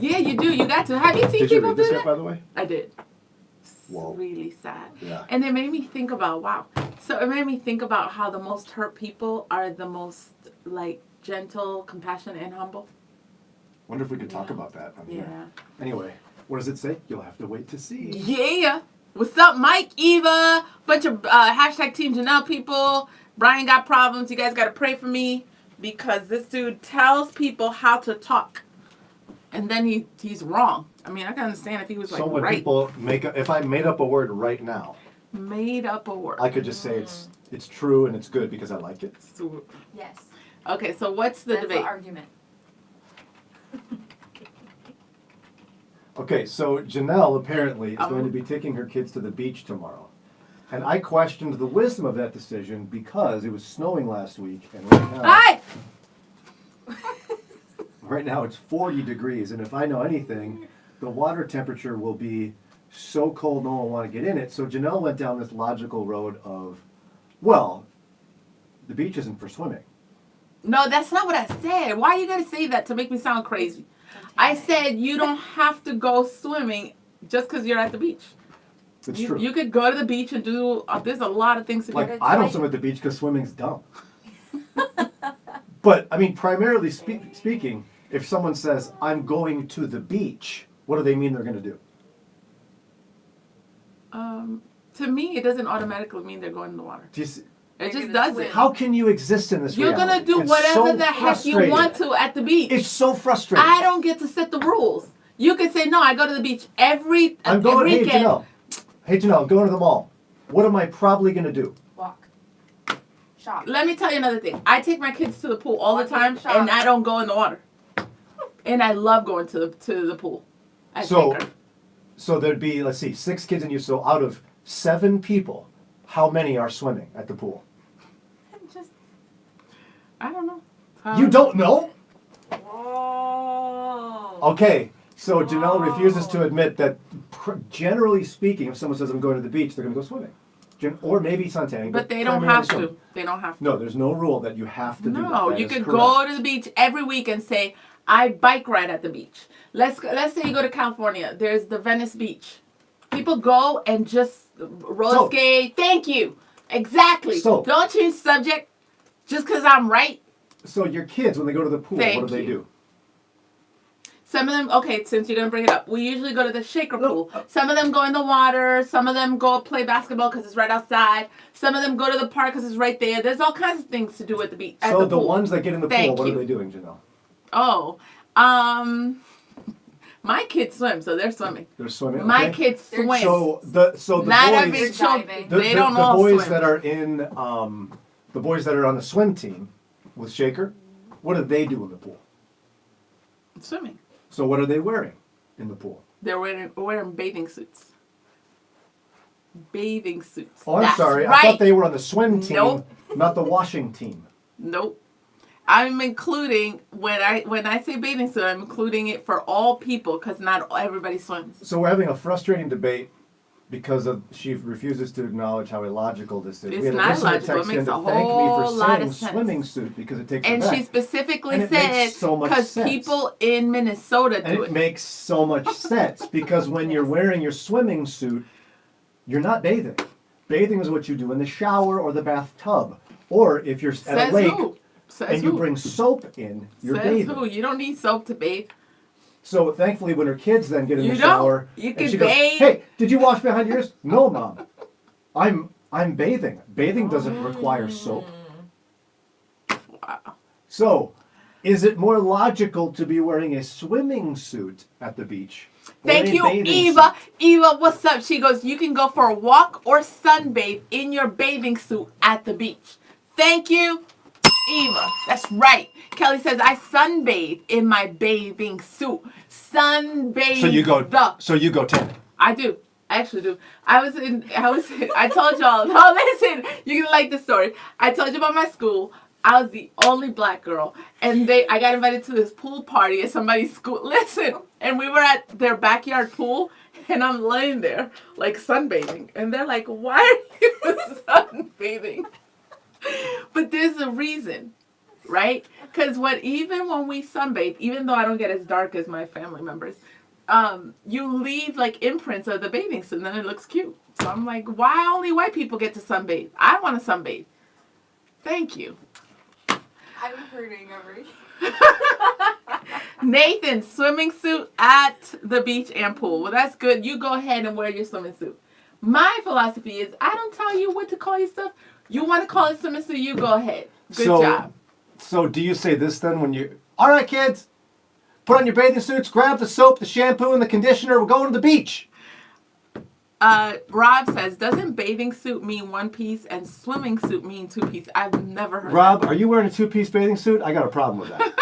Yeah, you do. You got to. Have you seen people do that? By the way? I did. Whoa. Really sad. Yeah. And it made me think about, wow. So it made me think about how the most hurt people are the most, like, gentle, compassionate, and humble. Wonder if we could talk about that on here. Yeah. Anyway, what does it say? You'll have to wait to see. Yeah. What's up, Mike, Eva? Bunch of hashtag Team Jannelle people. Brian got problems. You guys got to pray for me because this dude tells people how to talk. And then he's wrong. I mean, I can understand if he was like, so when right. people if I made up a word right now, made up a word, I could just say it's true and it's good because I like it. So, yes. Okay, so what's the That's debate? the argument. Okay, so Jannelle apparently is going to be taking her kids to the beach tomorrow. And I questioned the wisdom of that decision because it was snowing last week and right now Hi! right now it's 40 degrees, and if I know anything, the water temperature will be so cold no one will want to get in it. So Jannelle went down this logical road of, well, the beach isn't for swimming. No, that's not what I said. Why are you going to say that to make me sound crazy? I said you don't have to go swimming just because you're at the beach. It's true. You could go to the beach and do, there's a lot of things to do. Like, I don't swim at the beach because swimming's dumb. But, I mean, primarily speaking, if someone says, I'm going to the beach, what do they mean they're going to do? To me, it doesn't automatically mean they're going in the water. Do you see? It just doesn't. How can you exist in this You're reality? going to do It's whatever so the heck you frustrating. want to at the beach. It's so frustrating. I don't get to set the rules. You could say, no, I go to the beach every weekend. Hey, Jannelle, I'm going to the mall. What am I probably going to do? Walk. Shop. Let me tell you another thing. I take my kids to the pool all the time, Shop. and I don't go in the water. And I love going to the pool. I take her. So there'd be, let's see, 6 kids in you. So out of 7 people, how many are swimming at the pool? I don't know. You don't know? Whoa. Okay, so Jannelle refuses to admit that, generally speaking, if someone says I'm going to the beach, they're going to go swimming. Or maybe suntanning. But they don't have to. They don't have to. No, there's no rule that you have to do that. No, That you is could correct. go to the beach every week and say, I bike ride at the beach. Let's say you go to California. There's the Venice Beach. People go and just roller skate. Thank you. Exactly. So, don't change subject just because I'm right. So your kids, when they go to the pool, what do they do? Some of them, okay, since you're going to bring it up, we usually go to the shaker pool. Some of them go in the water. Some of them go play basketball because it's right outside. Some of them go to the park because it's right there. There's all kinds of things to do at the beach. So the ones that get in the pool, what are they doing, Jannelle? Oh, my kids swim, so they're swimming. They're swimming. My kids swim. So the not boys, every they don't the all boys swim. that are in the boys that are on the swim team with Shaker, what do they do in the pool? Swimming. So what are they wearing in the pool? They're wearing bathing suits. Bathing suits. Oh, I'm That's sorry. Right. I thought they were on the swim team, Nope. not the washing team. Nope. I'm including when I say bathing suit, I'm including it for all people because not everybody swims. So we're having a frustrating debate because she refuses to acknowledge how illogical this is. It's we had not a listener illogical. text It makes in a to thank me whole for lot saying of sense. swimming suit because it takes And her back. she specifically And it said makes so much because sense. people in Minnesota And do it makes so much sense because when you're wearing your swimming suit, you're not bathing. Bathing is what you do in the shower or the bathtub. Or if you're at a lake and you bring soap in, you're bathing. Who? You don't need soap to bathe. So thankfully when her kids then get in You the don't. shower You and can she goes, bathe. hey, did you wash behind your ears? No, Mom. I'm bathing. Bathing doesn't require soap. Wow. So, is it more logical to be wearing a swimming suit at the beach? or Thank a you, bathing Eva. suit? Eva, what's up? She goes, you can go for a walk or sunbathe in your bathing suit at the beach. Thank you, Eva. That's right. Kelly says, I sunbathe in my bathing suit. Sunbathe. So you go tan. I do. I actually do. I told y'all. No, listen. You're going to like this story. I told you about my school. I was the only black girl. And I got invited to this pool party at somebody's school. Listen. And we were at their backyard pool. And I'm laying there, like sunbathing. And they're like, why are you sunbathing? But there's a reason. right? Because even when we sunbathe, even though I don't get as dark as my family members, you leave like imprints of the bathing suit, and then it looks cute. So I'm like, why only white people get to sunbathe? I want to sunbathe. Thank you. I'm hurting over here. Nathan, swimming suit at the beach and pool. Well, that's good. You go ahead and wear your swimming suit. My philosophy is I don't tell you what to call your stuff. You want to call it swimming suit, you go ahead. Good job. So do you say this then when you... All right, kids. Put on your bathing suits, grab the soap, the shampoo, and the conditioner. We're going to the beach. Rob says, doesn't bathing suit mean one piece and swimming suit mean two piece? I've never heard Rob, that. are you wearing a two-piece bathing suit? I got a problem with that.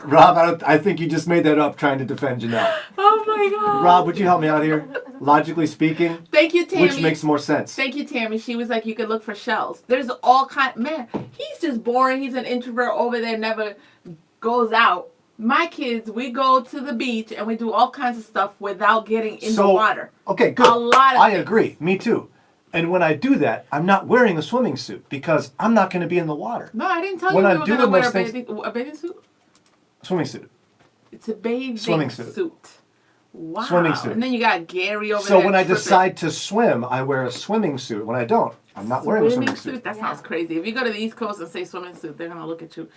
Rob, I think you just made that up trying to defend Jannelle. Oh my God. Rob, would you help me out here? Logically speaking. Thank you, Tammy. Which makes more sense. Thank you, Tammy. She was like, you could look for shells. There's all kind. Man, he's just boring. He's an introvert over there, never goes out. My kids, we go to the beach and we do all kinds of stuff without getting in the water. Okay, good. A lot of I things. agree. Me too. And when I do that, I'm not wearing a swimming suit because I'm not going to be in the water. No, I didn't tell When you I'm we were going to wear doing a bathing suit. Swimming suit. It's a bathing Swimming suit. Wow. Swimming suit. And then you got Gary over there. So when I tripping. decide to swim, I wear a swimming suit. When I don't, I'm not wearing a swimming suit. That sounds crazy. If you go to the East Coast and say swimming suit, they're going to look at you.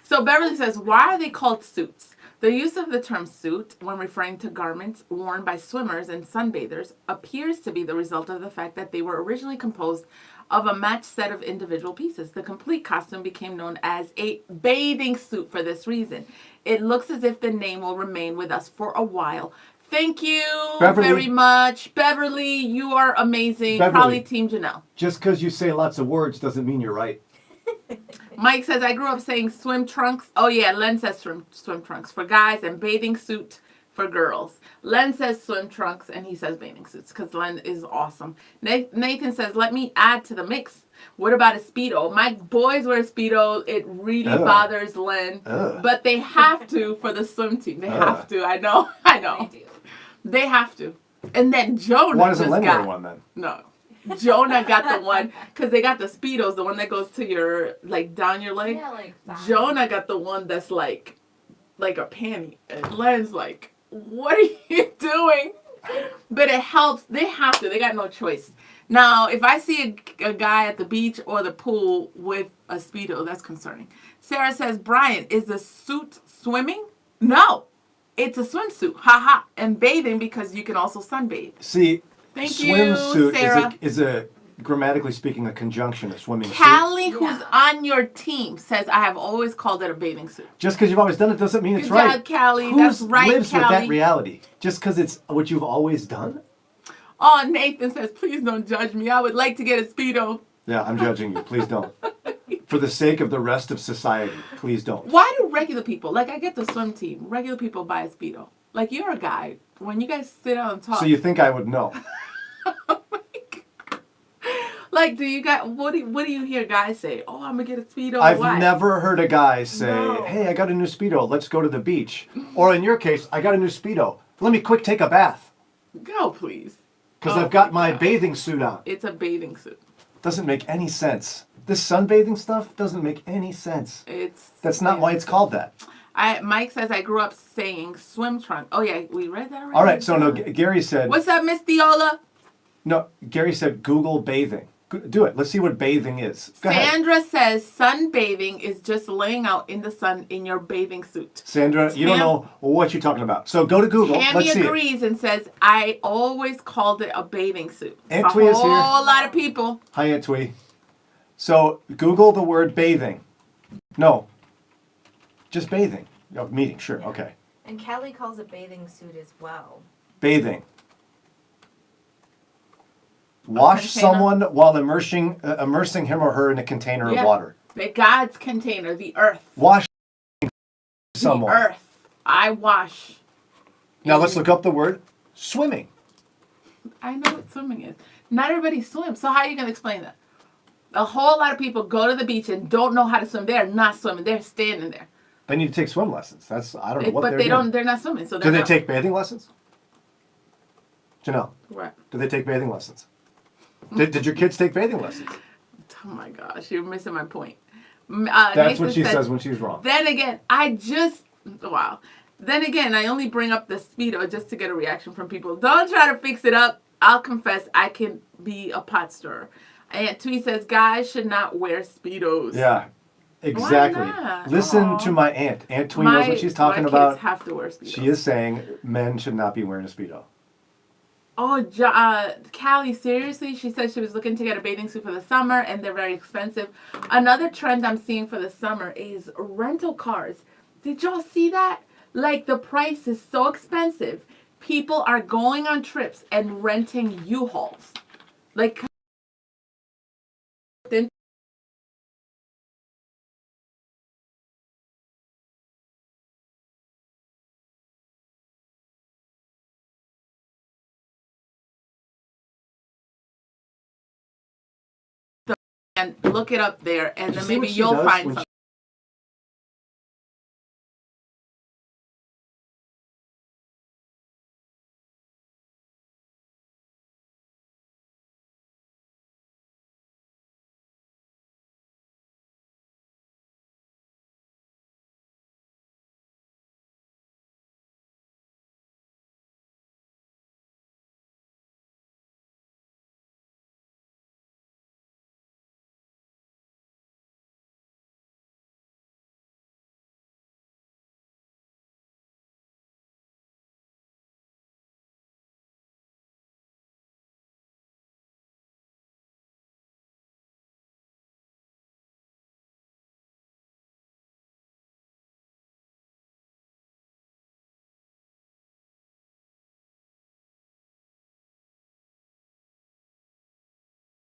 So Beverly says, why are they called suits? The use of the term suit when referring to garments worn by swimmers and sunbathers appears to be the result of the fact that they were originally composed of a matched set of individual pieces. The complete costume became known as a bathing suit for this reason. It looks as if the name will remain with us for a while. Thank you very much. Beverly, you are amazing. Beverly, probably Team Jannelle. Just because you say lots of words doesn't mean you're right. Mike says, I grew up saying swim trunks. Oh, yeah, Len says swim trunks for guys and bathing suit for girls. Len says swim trunks and he says bathing suits because Len is awesome. Nathan says, let me add to the mix. What about a Speedo? My boys wear Speedo. It really bothers Len. But they have to for the swim team. They have to. I know. They do. They have to. And then Jonah Why doesn't Len wear one then? No. Jonah got the one, because they got the Speedos, the one that goes to your, like, down your leg. Yeah, like that. Jonah got the one that's like a panty. And Len's like, what are you doing? But it helps. They have to. They got no choice. Now, if I see a guy at the beach or the pool with a Speedo, that's concerning. Sarah says, Brian, is the suit swimming? No. It's a swimsuit. Ha. And bathing because you can also sunbathe. See, Thank you, swimsuit Sarah. is a grammatically speaking a conjunction of swimming suit. Callie, who's on your team, says I have always called it a bathing suit. Just because you've always done it doesn't mean it's Good right. job, Callie. Who That's right, lives with Callie. that reality? Just because it's what you've always done? Oh, Nathan says, please don't judge me. I would like to get a Speedo. Yeah, I'm judging you. Please don't. For the sake of the rest of society, please don't. Why do regular people, like I get the swim team, regular people buy a Speedo? Like you're a guy. When you guys sit down and talk. So you think I would know? Like, do you guys, what do you hear guys say? Oh, I'm going to get a Speedo. I've Why? never heard a guy say, No. hey, I got a new Speedo. Let's go to the beach. Or in your case, I got a new Speedo. Let me quick take a bath. Go, please. Because Oh I've got my my God. bathing suit on. It's a bathing suit. Doesn't make any sense. This sunbathing stuff doesn't make any sense. It's. That's not why it's called that. Mike says I grew up saying swim trunk. Oh yeah, we read that already. All right, so no, Gary said... What's up, Miss Diola? No, Gary said Google bathing. Do it. Let's see what bathing is. Go ahead. Sandra says sunbathing is just laying out in the sun in your bathing suit. Sandra, you don't know what you're talking about. So go to Google. Tammy Let's see agrees and says I always called it a bathing suit. Aunt A Twee is here. whole lot of people. Hi, Aunt Twee. So Google the word bathing. No. Just bathing. Oh, meeting, sure, okay. And Kelly calls it bathing suit as well. Bathing. Wash container. someone while immersing him or her in a container Yeah. of water. The God's container, the earth. Wash someone. The earth. I wash. Now let's look up the word swimming. I know what swimming is. Not everybody swims. So how are you going to explain that? A whole lot of people go to the beach and don't know how to swim. They're not swimming. They're standing there. They need to take swim lessons. I don't know what But they're they doing. don't. They're not swimming. So Do they're they not. take bathing lessons? Jannelle, What? do they take bathing lessons? Did your kids take bathing lessons? Oh my gosh, you're missing my point. That's Nathan what she says when she's wrong. Then again, wow. Then again, I only bring up the Speedo just to get a reaction from people. Don't try to fix it up. I'll confess, I can be a pot stirrer. Aunt Twee says guys should not wear Speedos. Yeah, exactly. Why not? Listen to my aunt. Aunt Twee knows what she's talking about. Kids have to wear Speedos. She is saying men should not be wearing a Speedo. Oh, Callie, seriously? She said she was looking to get a bathing suit for the summer, and they're very expensive. Another trend I'm seeing for the summer is rental cars. Did y'all see that? Like, the price is so expensive. People are going on trips and renting U-Hauls. Like, and look it up there, and then maybe you'll find something.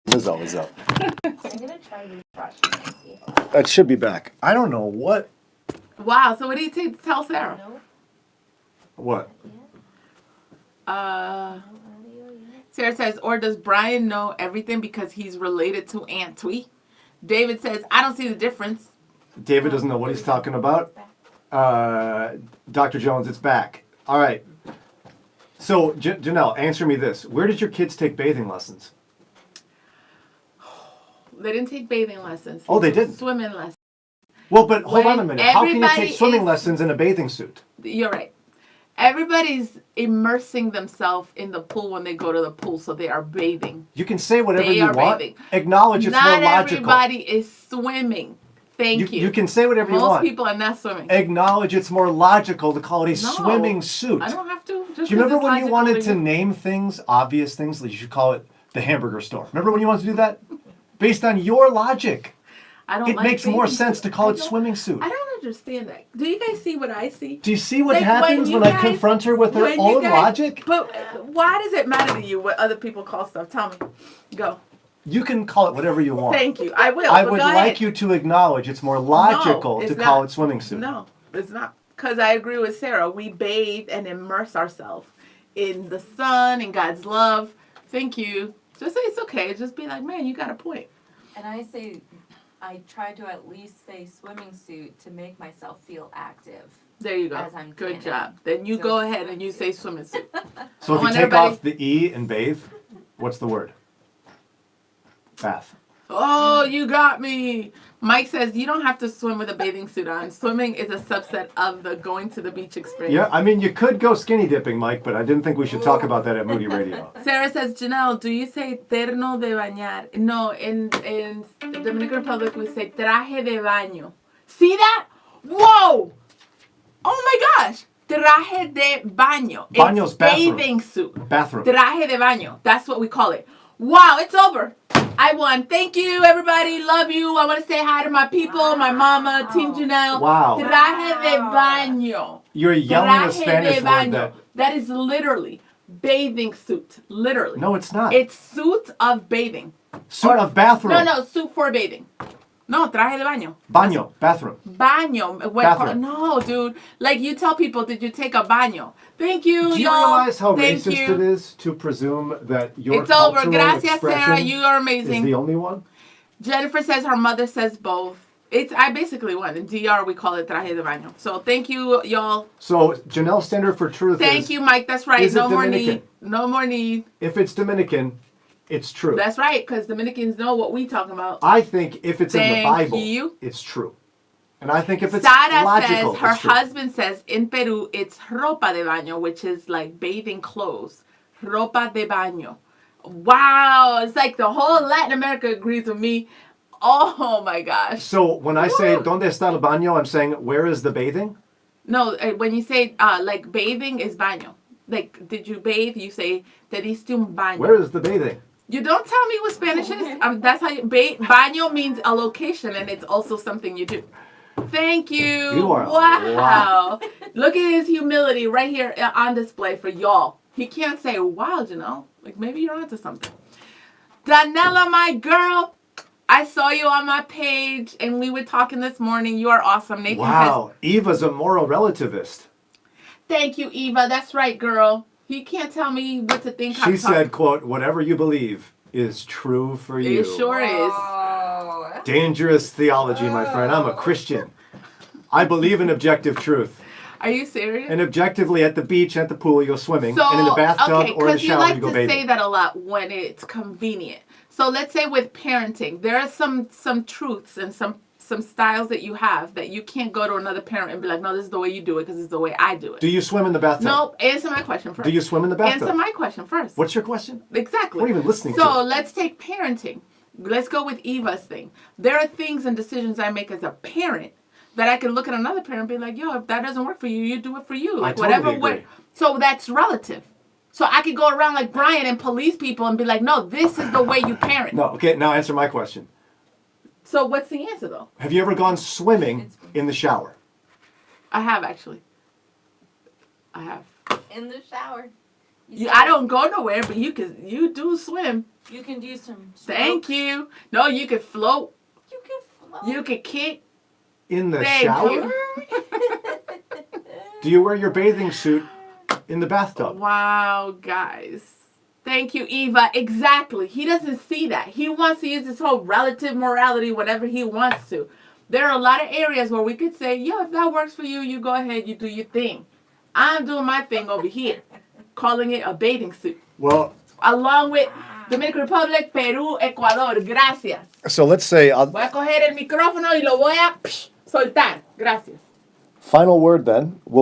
Lizzo is up. I'm gonna try refresh. That should be back. I don't know what. Wow, so what do you tell Sarah? No. What? Sarah says, or does Brian know everything because he's related to Aunt Twee? David says, I don't see the difference. David doesn't know what he's talking about. Dr. Jones, it's back. All right. So, Jannelle, answer me this. Where did your kids take bathing lessons? They didn't take bathing lessons. Oh, they didn't? Swimming lessons. Well, but hold on a minute. How can you Everybody take swimming is- lessons in a bathing suit? You're right. Everybody's immersing themselves in the pool when they go to the pool, so they are bathing. You can say whatever They you are want. bathing. Acknowledge it's more Not logical. everybody is swimming. Thank you. You can say whatever you want. Most people are not swimming. Acknowledge it's more logical to call it a No, swimming suit. I don't have to. Do you remember when you wanted to name things, obvious things, like you should call it the hamburger store? Remember when you wanted to do that? Based on your logic. It makes more sense to call it swimming suit. I don't understand that. Do you guys see what I see? Do you see what Like, happens when I confront her with her own logic? But why does it matter to you what other people call stuff? Tell me. Go. You can call it whatever you want. Thank you. I will. I but would go like ahead. you to acknowledge it's more logical to call it swimming suit. No, it's not. Because I agree with Sarah. We bathe and immerse ourselves in the sun, in God's love. Thank you. Just say it's okay. Just be like, man, you got a point. And I try to at least say swimming suit to make myself feel active. There you go. As I'm Good tanning. job. Then you go ahead and you say swimming suit. So if you take off the E and bathe, what's the word? Bath. Oh, you got me. Mike says you don't have to swim with a bathing suit on. Swimming is a subset of the going to the beach experience. Yeah, I mean, you could go skinny dipping, Mike, but I didn't think we should talk about that at Moody Radio. Sarah says, Jannelle, do you say terno de bañar? No, in Dominican Republic we say traje de baño. See that? Whoa! Oh my gosh! Traje de baño. Baño's bathroom. Bathing suit. Bathroom. Traje de baño. That's what we call it. Wow, it's over. I won. Thank you, everybody. Love you. I want to say hi to my people, my mama, Team Jannelle. Wow. Traje de baño. You're yelling a Spanish word that... That is literally bathing suit. Literally. No, it's not. It's suit of bathing. Suit of bathroom. No, suit for bathing. No, traje de baño. Baño, bathroom. Baño. Bathroom. No, dude. Like you tell people, did you take a baño? Thank you, y'all. Do you realize how Thank racist you. it is to presume that your It's over. cultural Gracias, expression Sarah. You are is amazing. the only one? Jennifer says her mother says both. I basically won. In DR, we call it traje de baño. So thank you, y'all. So Jannelle's standard for truth Thank is... you, Mike. That's right. Is it No more Dominican? need. No more need. If it's Dominican, It's true. That's right, because Dominicans know what we talking about. I think if it's in the Thank Bible, you. it's true. And I think if it's Sara logical, says her it's true. husband says in Peru it's ropa de baño, which is like bathing clothes. Ropa de baño. Wow, it's like the whole Latin America agrees with me. Oh my gosh. So when I say "Donde está el baño," I'm saying where is the bathing? No, when you say like bathing is baño. Like, did you bathe? You say te diste un baño. Where is the bathing? You don't tell me what Spanish is. That's how you baño means a location, and it's also something you do. Thank you. You are wow. Look at his humility right here on display for y'all. He can't say, wow, Jannelle. Like, maybe you're onto something. Jannelle, my girl, I saw you on my page, and we were talking this morning. You are awesome. Nathan Wow. Eva's a moral relativist. Thank you, Eva. That's right, girl. You can't tell me what to think. She said, quote, "Whatever you believe is true for you." It sure is. Oh. Dangerous theology, my friend. I'm a Christian. I believe in objective truth. Are you serious? And objectively, at the beach, at the pool, you go swimming. So, and in the bathtub okay, or in the because you shower, like you go to bathing. say that a lot when it's convenient. So let's say with parenting, there are some truths and some styles that you have that you can't go to another parent and be like, no, this is the way you do it because this is the way I do it. Do you swim in the bathtub? No, answer my question first. Do you swim in the bathtub? Answer my question first. What's your question? Exactly. What are you even listening to? So let's take parenting. Let's go with Eva's thing. There are things and decisions I make as a parent that I can look at another parent and be like, yo, if that doesn't work for you, you do it for you. Like, totally whatever agree. way. So that's relative. So I could go around like Brian and police people and be like, no, this is the way you parent. No, okay, now answer my question. So what's the answer though? Have you ever gone swimming in the shower? I have actually. I have. In the shower. I don't go nowhere, but you do swim. You can do some. Thank you. No, you could float. You can float. You could kick. In the Thank shower? you. Do you wear your bathing suit in the bathtub? Wow, guys. Thank you, Eva. Exactly. He doesn't see that. He wants to use this whole relative morality whenever he wants to. There are a lot of areas where we could say, yeah, if that works for you, you go ahead, you do your thing. I'm doing my thing over here, calling it a bathing suit. Well, along with Dominican Republic, Peru, Ecuador. Gracias. so let's say... Voy a coger el micrófono y lo voy a soltar. Gracias. Final word then will